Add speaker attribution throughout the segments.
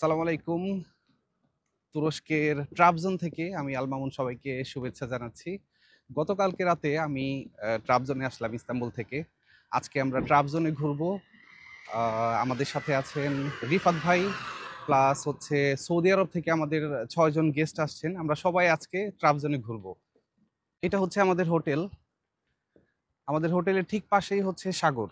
Speaker 1: আসসালামু আলাইকুম। তুরস্কের ট্রাবজন থেকে আমি আল মামুন সবাইকে শুভেচ্ছা জানাচ্ছি। গতকালকে রাতে আমি ট্রাবজনে আসলাম ইস্তাম্বুল থেকে। আজকে আমরা ট্রাবজনে ঘুরবো। আমাদের সাথে আছেন রিফাত ভাই, প্লাস হচ্ছে সৌদি আরব থেকে আমাদের 6 জন গেস্ট আসছেন। আমরা সবাই আজকে ট্রাবজনে ঘুরবো। এটা হচ্ছে আমাদের হোটেল। আমাদের হোটেলের ঠিক পাশেই হচ্ছে সাগর।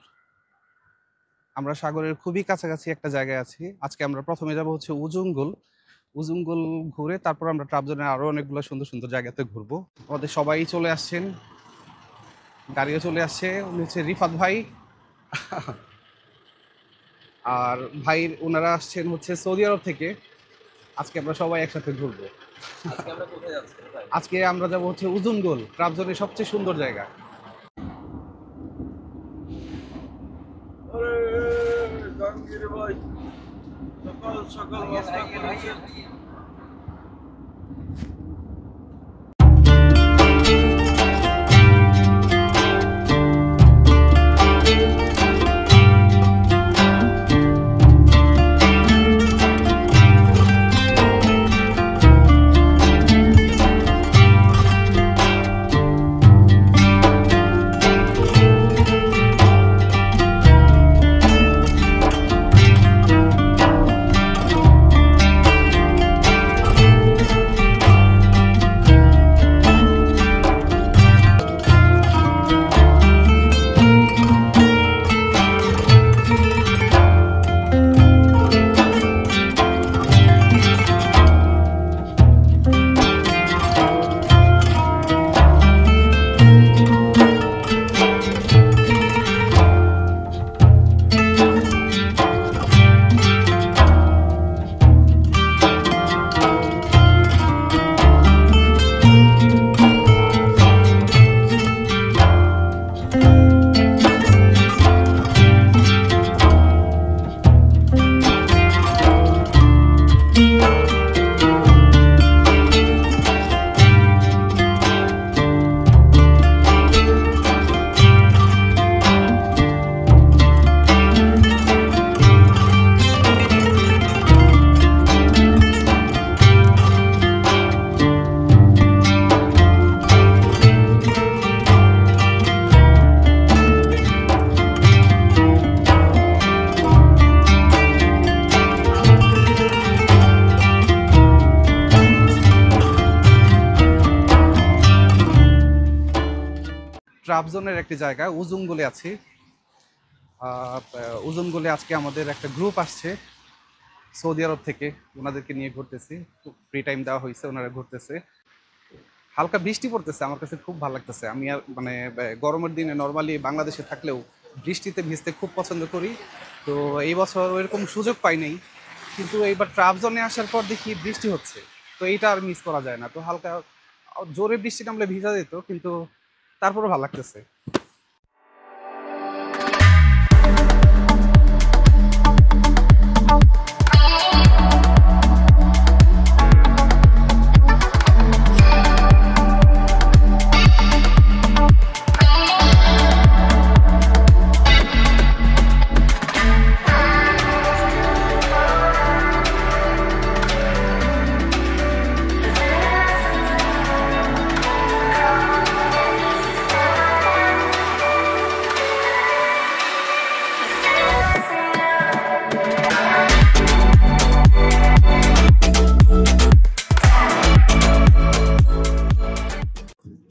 Speaker 1: আমরা সাগরের খুবই কাছাকাছি একটা জায়গায় আছি। আজকে আমরা প্রথমে যাব হচ্ছে উজুঙ্গল ঘুরে তারপর আমরা ট্রাবজনের আরো অনেকগুলো সুন্দর সুন্দর জায়গাতে ঘুরবো। আমাদের সবাই চলে আসছেন, গাড়িও চলে আসছে। উনি হচ্ছে রিফাত ভাই, আর ভাই ওনারা আসছেন হচ্ছে সৌদি আরব থেকে। আজকে আমরা সবাই একসাথে ঘুরবো। আজকে আমরা যাবো হচ্ছে উজুঙ্গল, ট্রাবজনের সবচেয়ে সুন্দর জায়গা।
Speaker 2: সকাল সকাল রাস্তা করেছে।
Speaker 1: ট্রাবজনের একটি জায়গা উজুঙ্গলে আছি। উজুঙ্গলে আজকে আমাদের একটা গ্রুপ আসছে সৌদি আরব থেকে। ওনাদেরকে নিয়ে ঘুরতেছি, ফ্রি টাইম দেওয়া হয়েছে, ওনারা ঘুরতেছে। হালকা বৃষ্টি পড়তেছে, আমার কাছে খুব ভালো লাগতেছে। আমি আর মানে গরমের দিনে নর্মালি বাংলাদেশে থাকলেও বৃষ্টিতে ভিজতে খুব পছন্দ করি। তো এই বছর এরকম সুযোগ পাই নাই, কিন্তু এইবার ট্রাবজনে আসার পর দেখি বৃষ্টি হচ্ছে, তো এইটা আর মিস করা যায় না। তো হালকা জোরে বৃষ্টি নামলে ভিজা যেত, কিন্তু তারপরও ভালো লাগতেছে।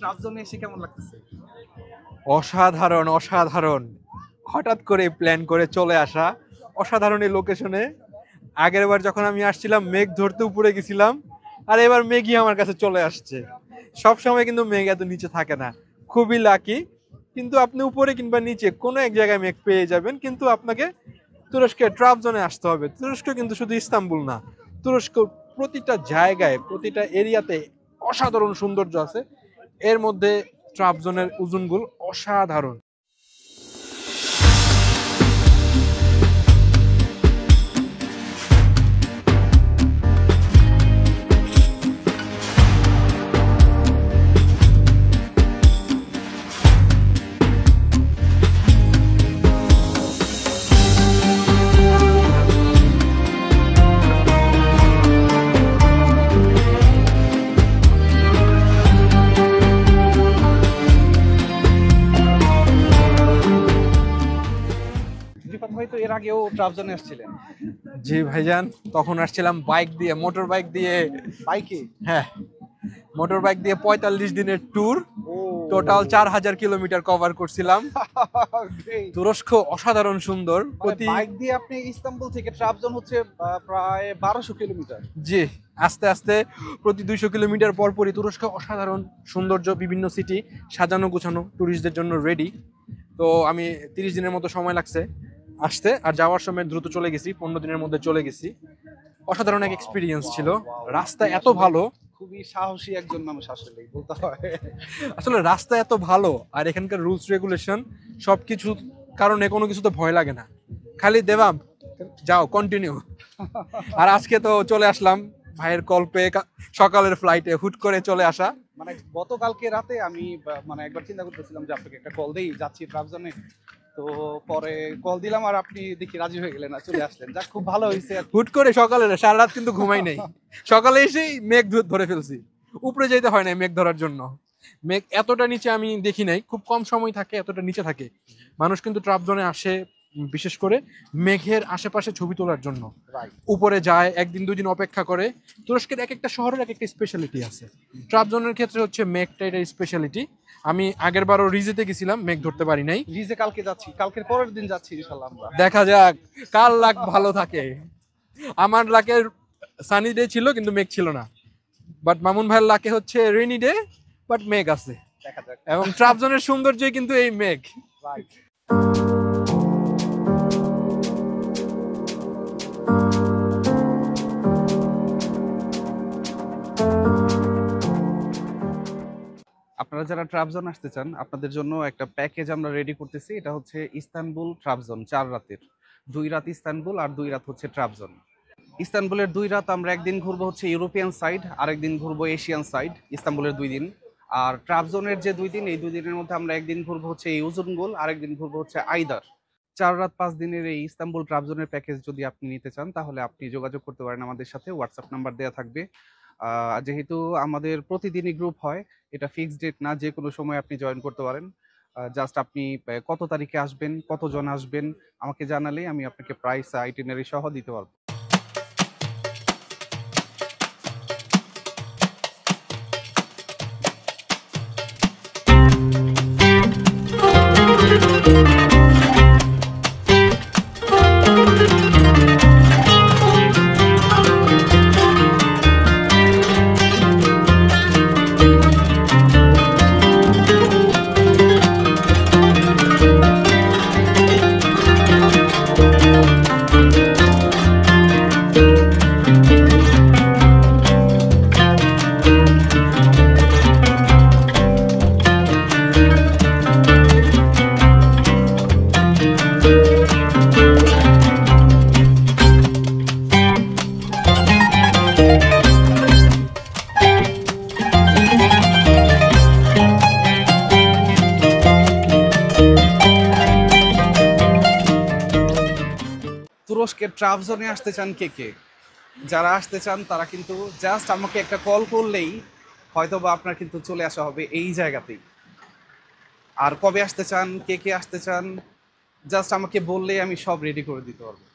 Speaker 1: ট্রাবজনে এসে কেমন লাগতেছে?
Speaker 2: অসাধারণ অসাধারণ। হঠাৎ করে প্ল্যান করে চলে আসা, অসাধারণ এই লোকেশনে। আগের বার যখন আমি আসছিলাম মেঘ ধরতে উপরে গেছিলাম, আর এবার মেঘই আমার কাছে চলে আসছে। সব সময় কিন্তু মেঘ এত নিচে থাকে না, খুবই লাকি। কিন্তু আপনি উপরে কিংবা নিচে কোনো এক জায়গায় মেঘ পেয়ে যাবেন, কিন্তু আপনাকে তুরস্কের ট্রাবজনে আসতে হবে। তুরস্ক কিন্তু শুধু ইস্তাম্বুল না, তুরস্ক প্রতিটা জায়গায় প্রতিটা এরিয়াতে অসাধারণ সৌন্দর্য আছে। এর মধ্যে ট্রাবজনের উজুঙ্গল অসাধারণ।
Speaker 1: আগেও ট্রাবজনে আসছিলেন?
Speaker 2: জি ভাইজান, তখন আসছিলাম বাইক দিয়ে, মোটর বাইক দিয়ে।
Speaker 1: বাইকে?
Speaker 2: হ্যাঁ, মোটর বাইক দিয়ে 45 দিনের ট্যুর,
Speaker 1: ও
Speaker 2: টোটাল 4000 কিলোমিটার কভার করছিলাম।
Speaker 1: গ্রেট।
Speaker 2: তুরস্ক অসাধারণ সুন্দর।
Speaker 1: মানে বাইক দিয়ে আপনি ইস্তাম্বুল থেকে ট্রাবজন হচ্ছে প্রায় 1200 কিলোমিটার।
Speaker 2: জি, আস্তে আস্তে প্রতি 200 কিলোমিটার পর পরই তুরস্ক অসাধারণ সৌন্দর্য, বিভিন্ন সিটি সাজানো গোছানো, ট্যুরিস্টদের জন্য রেডি। তো আমি 30 দিনের মতো সময় লাগছে আসতে, আর যাওয়ার সময় দ্রুত চলে গেছি, 15 দিনের মধ্যে চলে গেছি। অসাধারণ এক এক্সপিরিয়েন্স ছিল, রাস্তা এত ভালো।
Speaker 1: খুবই সাহসী একজন মানুষ আসলে বলতে হয়।
Speaker 2: আসলে রাস্তা এত ভালো, আর এখানকার রুলস রেগুলেশন সবকিছু কারণে কোনো কিছুতে ভয় লাগে না, খালি দেবাম যাও কন্টিনিউ। আর আজকে তো চলে আসলাম ভাইয়ের কল পেয়ে, সকালের ফ্লাইটে হুট করে চলে আসা।
Speaker 1: মানে গতকালকে রাতে আমি মানে একবার চিন্তা করতেছিলাম যে আপনাকে একটা কল দেই, যাচ্ছি ট্রাবজনে। তো পরে কল দিলাম আর আপনি দেখি রাজি হয়ে গেলেন আর চলে আসলেন। যাক, খুব ভালো হয়েছে।
Speaker 2: হুট করে সকালে, সারা রাত কিন্তু ঘুমাই নাই, সকালে এসেই মেঘ ধরে ফেলছি। উপরে যেতে হয় না মেঘ ধরার জন্য, মেঘ এতটা নিচে আমি দেখি নাই, খুব কম সময় থাকে, এতটা নিচে থাকে। মানুষ কিন্তু ট্রাবজনে আসে বিশেষ করে মেঘের আশেপাশে ছবি তোলার জন্য, উপরে যায়, একদিন দুদিন অপেক্ষা করে। তুরস্কের এক একটা শহরের এক একটা স্পেশালিটি আছে, ট্রাবজনের ক্ষেত্রে হচ্ছে মেঘটা এটার স্পেশালিটি। আমি আগের বারও রিজেতে গেছিলাম, মেঘ ধরতে পারি নাই।
Speaker 1: রিজে কালকে যাচ্ছি, কালকের পরের দিন যাচ্ছি ইনশাআল্লাহ আমরা।
Speaker 2: দেখা যাক কার লাক ভালো থাকে। আমার লাকের সানি ডে ছিল কিন্তু মেঘ ছিল না, বাট মামুন ভাইয়ের লাকে হচ্ছে রেনি ডে বাট মেঘ আছে।
Speaker 1: দেখা যাক।
Speaker 2: এবং ট্রাবজনের সৌন্দর্যই কিন্তু এই মেঘ।
Speaker 1: রাইট। আপনারা যারা ট্রাবজন আসতে চান, আপনাদের জন্য একটা প্যাকেজ আমরা রেডি করতেছি। এটা হচ্ছে ইস্তানবুল ট্রাবজন 4 রাতের, 2 রাত ইস্তানবুল আর 2 রাত হচ্ছে ট্রাবজন। ইস্তানবুলের 2 রাত আমরা একদিন ঘুরবো হচ্ছে ইউরোপিয়ান সাইড, আরেকদিন ঘুরবো এশিয়ান সাইড। ইস্তানবুলের 2 দিন। আর ট্রাবজনের যে 2 দিন, এই 2 দিনের মধ্যে আমরা একদিন ঘুরবো হচ্ছে ইউজুনগুল, আরেকদিন ঘুরবো হচ্ছে আইদার। 4 রাত 5 দিনের এই ইস্তানবুল ট্রাবজনের প্যাকেজ যদি আপনি নিতে চান, তাহলে আপনি যোগাযোগ করতে পারেন আমাদের সাথে। হোয়াটসঅ্যাপ নাম্বার দেওয়া থাকবে। যেহেতু আমাদের প্রতিদিনই গ্রুপ হয়, এটা ফিক্সড ডেট না, যে কোনো সময় আপনি জয়েন করতে পারেন। জাস্ট আপনি কত তারিখে আসবেন, কতজন আসবেন আমাকে জানালেই আমি আপনাকে প্রাইস আইটিনারি সহ দিতে পারবো। তুরস্কের ট্রাবজনে আসতে চান কে কে? যারা আসতে চান তারা কিন্তু জাস্ট আমাকে একটা কল করলেই হয়তোবা আপনার কিন্তু চলে আসা হবে এই জায়গাতেই। আর কবে আসতে চান, কে কে আসতে চান, জাস্ট আমাকে বললেই আমি সব রেডি করে দিতে পারবো।